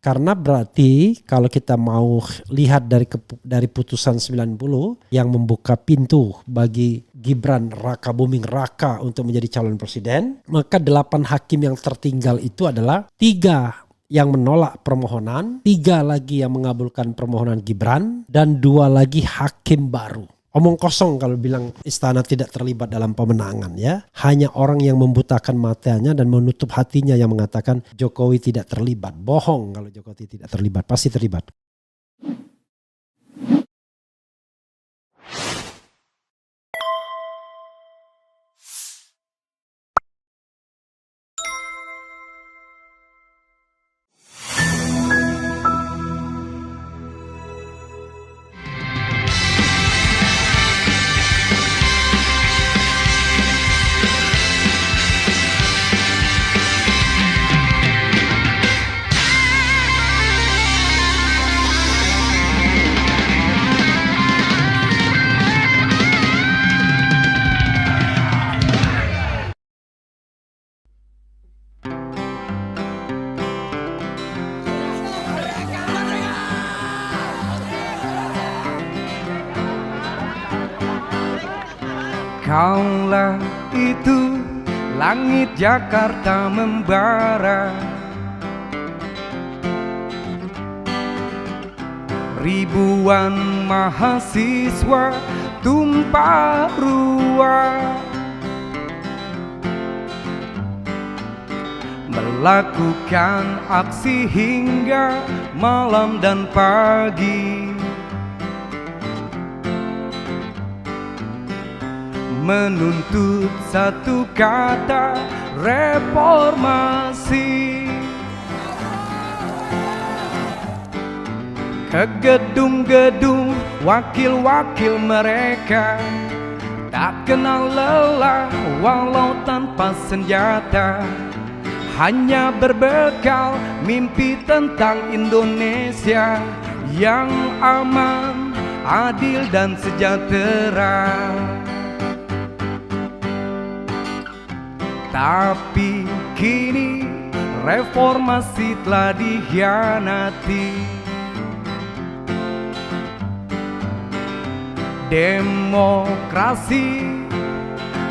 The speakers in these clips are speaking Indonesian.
Karena berarti kalau kita mau lihat dari putusan 90 yang membuka pintu bagi Gibran Raka Buming Raka untuk menjadi calon presiden, maka 8 hakim yang tertinggal itu adalah 3 yang menolak permohonan, 3 lagi yang mengabulkan permohonan Gibran, dan 2 lagi hakim baru. Omong kosong kalau bilang istana tidak terlibat dalam pemenangan ya. Hanya orang yang membutakan matanya dan menutup hatinya yang mengatakan Jokowi tidak terlibat. Bohong kalau Jokowi tidak terlibat, pasti terlibat. Kaulah itu langit Jakarta membara, ribuan mahasiswa tumpah ruah, melakukan aksi hingga malam dan pagi, menuntut satu kata reformasi. Ke gedung-gedung wakil-wakil mereka tak kenal lelah walau tanpa senjata, hanya berbekal mimpi tentang Indonesia yang aman, adil dan sejahtera. Tapi kini reformasi telah dikhianati, demokrasi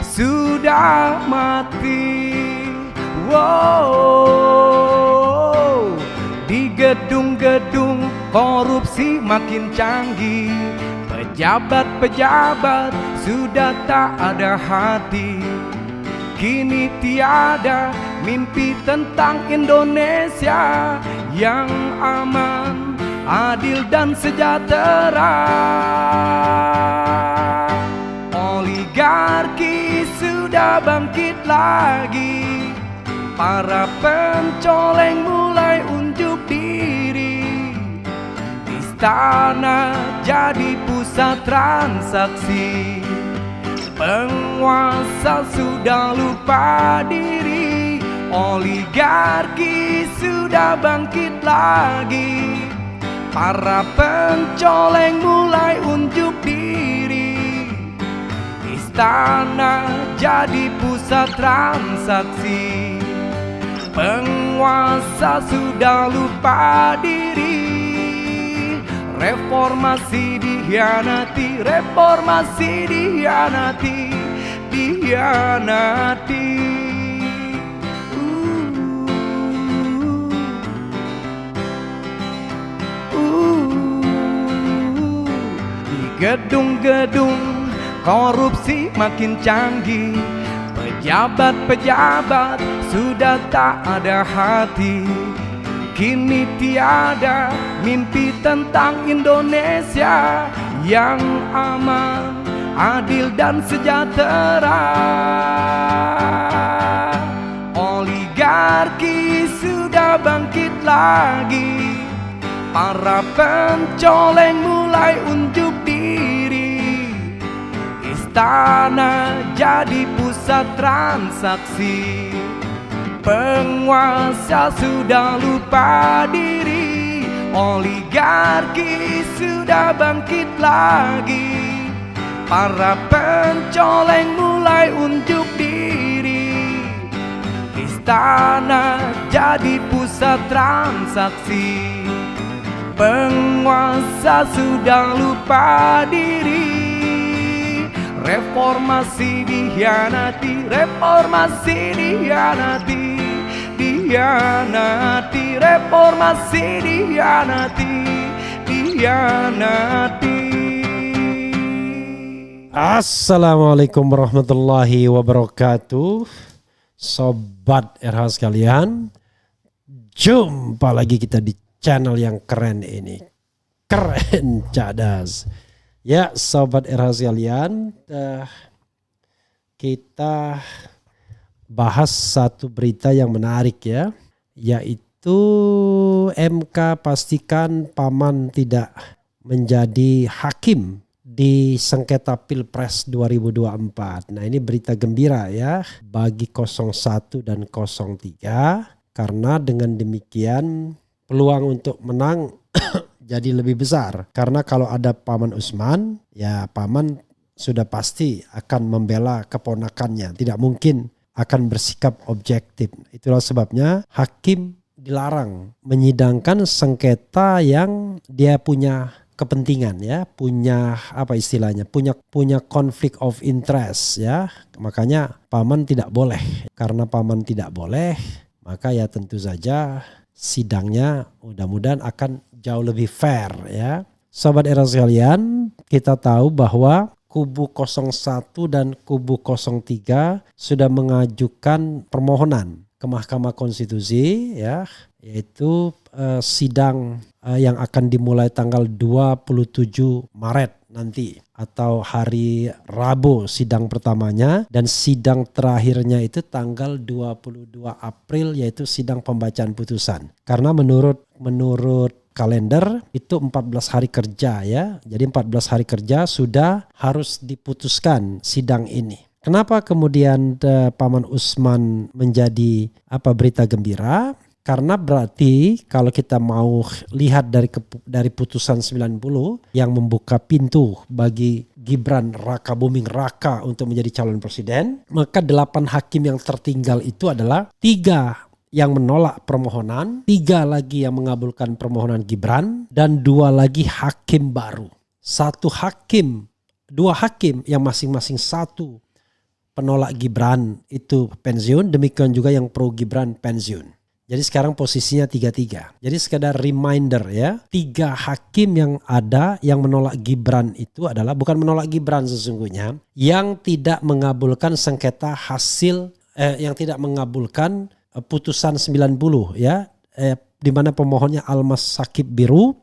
sudah mati. Wow, di gedung-gedung korupsi makin canggih, pejabat-pejabat sudah tak ada hati. Kini tiada mimpi tentang Indonesia yang aman, adil dan sejahtera. Oligarki sudah bangkit lagi, para pencoleng mulai unjuk diri. Istana jadi pusat transaksi, penguasa sudah lupa diri. Oligarki sudah bangkit lagi, para pencoleng mulai unjuk diri. Istana jadi pusat transaksi, penguasa sudah lupa diri. Reformasi dikhianati, reformasi dikhianati, dikhianati. Di gedung-gedung korupsi makin canggih, pejabat-pejabat sudah tak ada hati. Kini tiada mimpi tentang Indonesia yang aman, adil dan sejahtera. Oligarki sudah bangkit lagi, para pencoleng mulai unjuk diri. Istana jadi pusat transaksi, penguasa sudah lupa diri. Oligarki sudah bangkit lagi, para pencoleng mulai unjuk diri. istana jadi pusat transaksi. Penguasa sudah lupa diri, reformasi dihianati, reformasi dihianati, dihianati, reformasi dihianati, dihianati. Assalamualaikum warahmatullahi wabarakatuh. Sobat RH sekalian, jumpa lagi kita di channel yang keren ini. Keren cadas. Ya Sobat RH sekalian, kita bahas satu berita yang menarik ya. Yaitu MK pastikan Paman tidak menjadi hakim di sengketa Pilpres 2024. Nah ini berita gembira ya bagi 01 dan 03 karena dengan demikian peluang untuk menang jadi lebih besar. Karena kalau ada Paman Usman ya Paman sudah pasti akan membela keponakannya. Tidak mungkin akan bersikap objektif. Itulah sebabnya hakim dilarang menyidangkan sengketa yang dia punya kepentingan ya, punya apa istilahnya, punya konflik of interest ya. Makanya Paman tidak boleh. Karena Paman tidak boleh, maka ya tentu saja sidangnya mudah-mudahan akan jauh lebih fair ya. Sobat era sekalian, kita tahu bahwa kubu 01 dan kubu 03 sudah mengajukan permohonan ke Mahkamah Konstitusi ya, yaitu sidang yang akan dimulai tanggal 27 Maret nanti atau hari Rabu sidang pertamanya, dan sidang terakhirnya itu tanggal 22 April yaitu sidang pembacaan putusan. Karena menurut kalender itu 14 hari kerja ya. Jadi 14 hari kerja sudah harus diputuskan sidang ini. Kenapa kemudian Paman Usman menjadi berita gembira? Karena berarti kalau kita mau lihat dari putusan 90 yang membuka pintu bagi Gibran Rakabuming Raka untuk menjadi calon presiden, maka 8 hakim yang tertinggal itu adalah 3 yang menolak permohonan, 3 lagi yang mengabulkan permohonan Gibran, dan 2 lagi hakim baru. 2 hakim yang masing-masing 1 penolak Gibran itu pensiun, demikian juga yang pro Gibran pensiun. Jadi sekarang posisinya 3-3. Jadi sekadar reminder ya, 3 hakim yang ada yang menolak Gibran itu adalah bukan menolak Gibran sesungguhnya, yang tidak mengabulkan sengketa hasil yang tidak mengabulkan putusan 90 ya, di mana pemohonnya Almas Sakib Biru.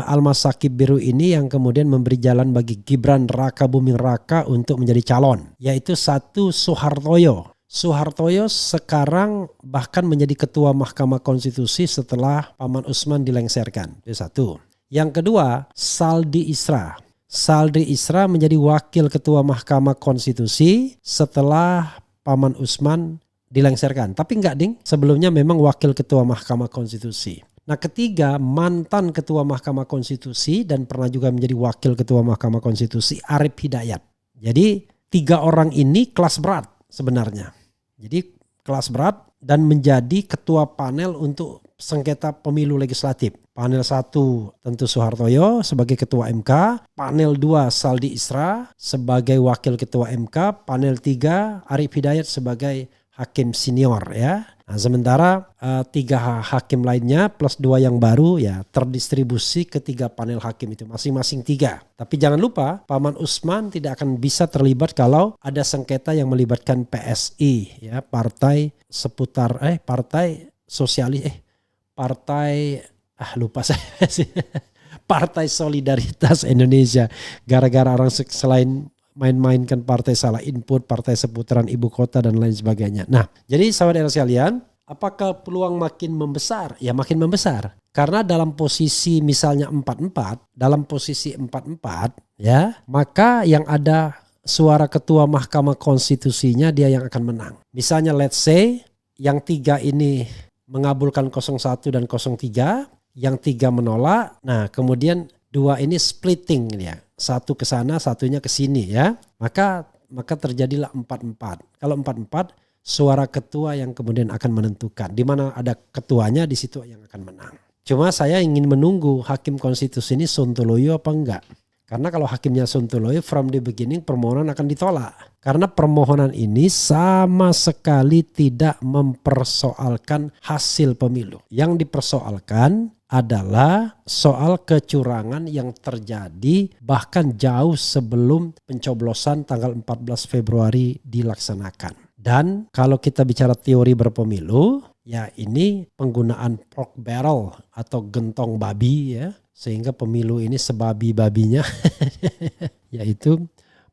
Almas Sakib Biru ini yang kemudian memberi jalan bagi Gibran Rakabuming Raka untuk menjadi calon, yaitu 1 Soehartoyo. Soehartoyo sekarang bahkan menjadi ketua Mahkamah Konstitusi setelah Paman Usman dilengserkan. Itu 1. Yang kedua, Saldi Isra. Saldi Isra menjadi wakil ketua Mahkamah Konstitusi setelah Paman Usman dilengserkan. Tapi enggak ding, sebelumnya memang wakil ketua Mahkamah Konstitusi. Nah ketiga, mantan ketua Mahkamah Konstitusi dan pernah juga menjadi wakil ketua Mahkamah Konstitusi Arief Hidayat. Jadi 3 orang ini kelas berat sebenarnya. Jadi kelas berat dan menjadi ketua panel untuk sengketa pemilu legislatif. Panel 1 tentu Soehartoyo sebagai ketua MK, panel 2 Saldi Isra sebagai wakil ketua MK, panel 3 Arief Hidayat sebagai hakim senior ya. Nah, sementara 3 hakim lainnya plus 2 yang baru ya terdistribusi ke 3 panel hakim itu masing-masing 3. Tapi jangan lupa Paman Usman tidak akan bisa terlibat kalau ada sengketa yang melibatkan PSI ya, partai seputar partai sosialis partai lupa saya sih. Partai Solidaritas Indonesia, gara-gara orang selain main-mainkan partai salah input, partai seputaran ibu kota dan lain sebagainya. Nah, jadi sahabat sekalian, apakah peluang makin membesar? Ya makin membesar. Karena dalam posisi misalnya 4-4, dalam posisi 4-4 ya, maka yang ada suara ketua Mahkamah Konstitusinya dia yang akan menang. Misalnya let's say yang 3 ini mengabulkan 01 dan 03, yang 3 menolak. Nah, kemudian 2 ini splitting ya. 1 ke sana, 1-nya ke sini ya. Maka terjadilah 4-4. Kalau 4-4 suara ketua yang kemudian akan menentukan. Di mana ada ketuanya, di situ yang akan menang. Cuma saya ingin menunggu hakim konstitusi ini sontoloyo apa enggak. Karena kalau hakimnya sontoloyo, from the beginning permohonan akan ditolak. Karena permohonan ini sama sekali tidak mempersoalkan hasil pemilu. Yang dipersoalkan adalah soal kecurangan yang terjadi bahkan jauh sebelum pencoblosan tanggal 14 Februari dilaksanakan. Dan kalau kita bicara teori berpemilu, ya ini penggunaan pork barrel atau gentong babi ya. Sehingga pemilu ini sebabi-babinya yaitu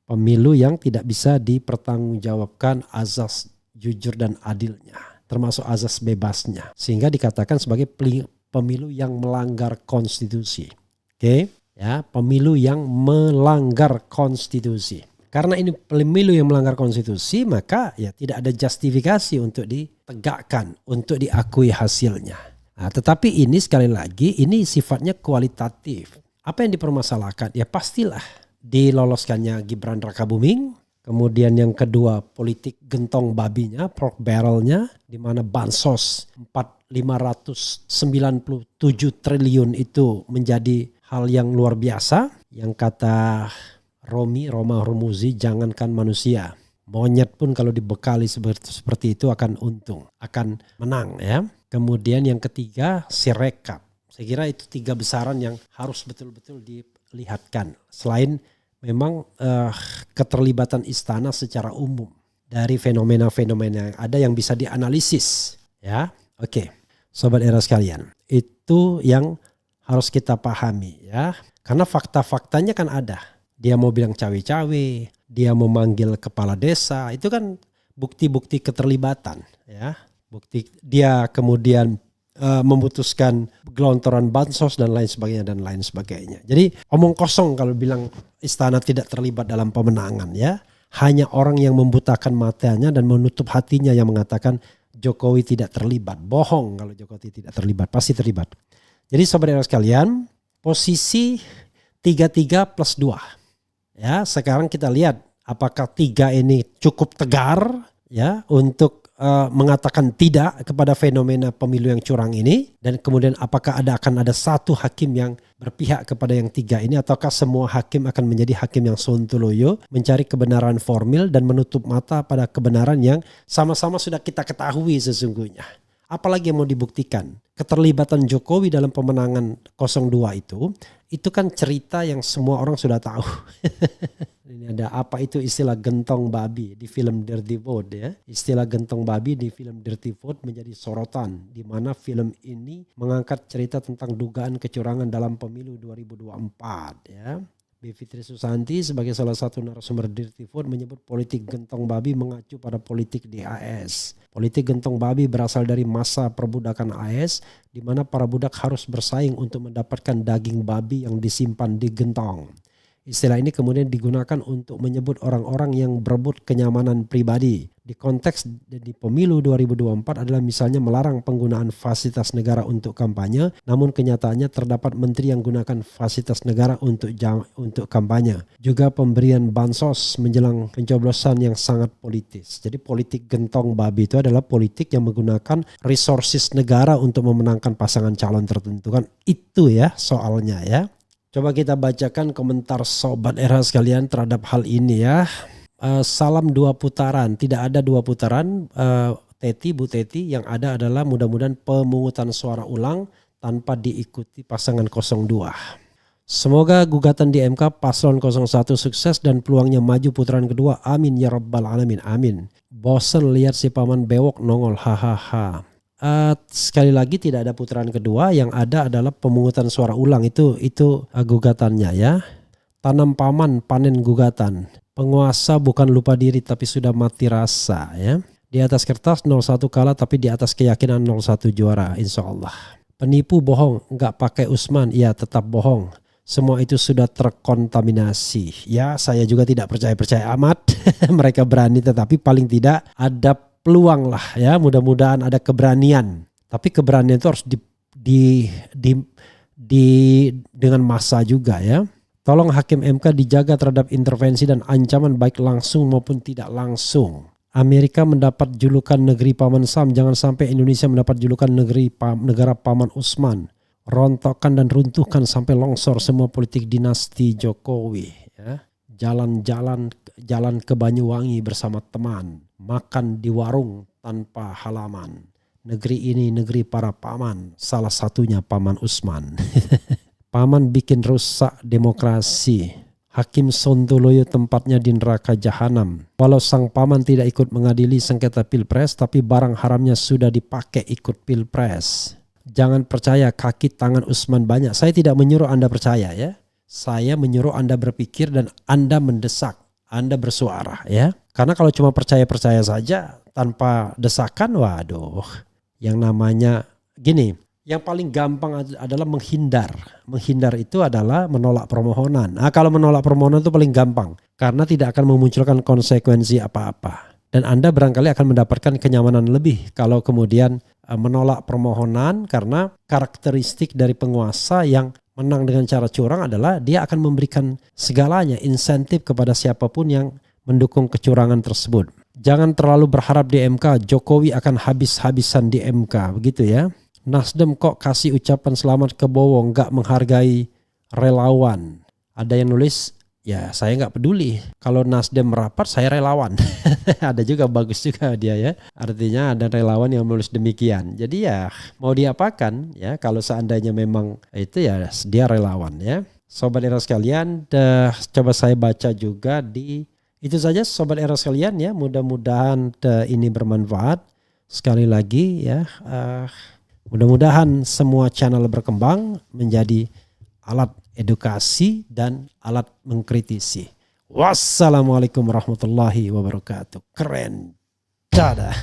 pemilu yang tidak bisa dipertanggungjawabkan azas jujur dan adilnya. Termasuk azas bebasnya. Sehingga dikatakan sebagai pemilu yang melanggar konstitusi. Oke, ya, pemilu yang melanggar konstitusi. Karena ini pemilu yang melanggar konstitusi, maka ya tidak ada justifikasi untuk ditegakkan, untuk diakui hasilnya. Nah, tetapi ini sekali lagi ini sifatnya kualitatif. Apa yang dipermasalahkan? Ya pastilah diloloskannya Gibran Rakabuming. Kemudian yang kedua politik gentong babinya, pork barrelnya, di mana bansos 597 triliun itu menjadi hal yang luar biasa. Yang kata Roma Hurmuzi, jangankan manusia, monyet pun kalau dibekali seperti itu akan untung, akan menang ya. Kemudian yang ketiga Sirekap. Saya kira itu 3 besaran yang harus betul-betul dilihatkan. Selain memang keterlibatan istana secara umum dari fenomena-fenomena yang ada yang bisa dianalisis. Ya, oke, sobat era sekalian, itu yang harus kita pahami ya. Karena fakta-faktanya kan ada. Dia mau bilang cawe-cawe, dia mau manggil kepala desa, itu kan bukti-bukti keterlibatan ya. Bukti dia kemudian memutuskan gelontoran bansos dan lain sebagainya. Jadi omong kosong kalau bilang istana tidak terlibat dalam pemenangan ya. Hanya orang yang membutakan matanya dan menutup hatinya yang mengatakan Jokowi tidak terlibat. Bohong kalau Jokowi tidak terlibat, pasti terlibat. Jadi saudara sekalian, posisi 3-3 plus 2. Ya, sekarang kita lihat apakah 3 ini cukup tegar ya untuk mengatakan tidak kepada fenomena pemilu yang curang ini, dan kemudian apakah akan ada satu hakim yang berpihak kepada yang 3 ini, ataukah semua hakim akan menjadi hakim yang sontoloyo mencari kebenaran formil dan menutup mata pada kebenaran yang sama-sama sudah kita ketahui sesungguhnya. Apalagi yang mau dibuktikan? Keterlibatan Jokowi dalam pemenangan 02 itu kan cerita yang semua orang sudah tahu. Ini ada apa itu istilah gentong babi di film Dirty Vote ya. Istilah gentong babi di film Dirty Vote menjadi sorotan, di mana film ini mengangkat cerita tentang dugaan kecurangan dalam pemilu 2024 ya. Bivitri Susanti sebagai salah satu narasumber Dirty Vote menyebut politik gentong babi mengacu pada politik di AS. Politik gentong babi berasal dari masa perbudakan AS, di mana para budak harus bersaing untuk mendapatkan daging babi yang disimpan di gentong. Istilah ini kemudian digunakan untuk menyebut orang-orang yang berebut kenyamanan pribadi. Di konteks di pemilu 2024 adalah misalnya melarang penggunaan fasilitas negara untuk kampanye, namun kenyataannya terdapat menteri yang gunakan fasilitas negara untuk kampanye. Juga pemberian bansos menjelang pencoblosan yang sangat politis. Jadi politik gentong babi itu adalah politik yang menggunakan resources negara untuk memenangkan pasangan calon tertentu kan. Itu ya soalnya ya. Coba kita bacakan komentar sobat era sekalian terhadap hal ini ya. Salam 2 putaran, tidak ada 2 putaran. Bu Teti, yang ada adalah mudah-mudahan pemungutan suara ulang tanpa diikuti pasangan 02. Semoga gugatan di MK paslon 01 sukses dan peluangnya maju putaran kedua. Amin ya rabbal alamin. Amin. Bosen lihat si paman bewok nongol, hahaha. Sekali lagi tidak ada putaran kedua, yang ada adalah pemungutan suara ulang itu gugatannya ya. Tanam paman panen gugatan. Penguasa bukan lupa diri tapi sudah mati rasa ya. Di atas kertas 01 kalah tapi di atas keyakinan 01 juara insya Allah. Penipu bohong, nggak pakai Usman, ya tetap bohong. Semua itu sudah terkontaminasi. Ya saya juga tidak percaya amat. Mereka berani tetapi paling tidak ada peluang lah ya, mudah-mudahan ada keberanian. Tapi keberanian itu harus dengan massa juga ya. Tolong hakim MK dijaga terhadap intervensi dan ancaman baik langsung maupun tidak langsung. Amerika mendapat julukan negeri Paman Sam, jangan sampai Indonesia mendapat julukan negara Paman Usman. Rontokkan dan runtuhkan sampai longsor semua politik dinasti Jokowi. Ya. Jalan ke Banyuwangi bersama teman, makan di warung tanpa halaman. Negeri ini negeri para paman, salah satunya Paman Usman. Paman bikin rusak demokrasi. Hakim Sontoloyo tempatnya di neraka jahanam. Walau sang paman tidak ikut mengadili sengketa pilpres, tapi barang haramnya sudah dipakai ikut pilpres. Jangan percaya kaki tangan Usman banyak. Saya tidak menyuruh Anda percaya ya. Saya menyuruh Anda berpikir dan Anda mendesak. Anda bersuara ya. Karena kalau cuma percaya-percaya saja tanpa desakan, waduh. Yang namanya gini. Yang paling gampang adalah menghindar. Menghindar itu adalah menolak permohonan. Nah, kalau menolak permohonan itu paling gampang. Karena tidak akan memunculkan konsekuensi apa-apa. Dan Anda barangkali akan mendapatkan kenyamanan lebih kalau kemudian menolak permohonan. Karena karakteristik dari penguasa yang menang dengan cara curang adalah dia akan memberikan segalanya, insentif kepada siapapun yang mendukung kecurangan tersebut. Jangan terlalu berharap di MK. Jokowi akan habis-habisan di MK. Begitu ya. Nasdem kok kasih ucapan selamat ke Bowo, nggak menghargai relawan. Ada yang nulis, ya saya nggak peduli. Kalau Nasdem merapat, saya relawan. Ada juga, bagus juga dia ya. Artinya ada relawan yang menulis demikian. Jadi ya mau diapakan ya, kalau seandainya memang itu ya dia relawan ya. Sobat Era sekalian, coba saya baca juga itu saja Sobat Era sekalian ya. Mudah-mudahan ini bermanfaat. Sekali lagi ya. Mudah-mudahan semua channel berkembang menjadi alat edukasi dan alat mengkritisi. Wassalamualaikum warahmatullahi wabarakatuh. Keren. Dadah.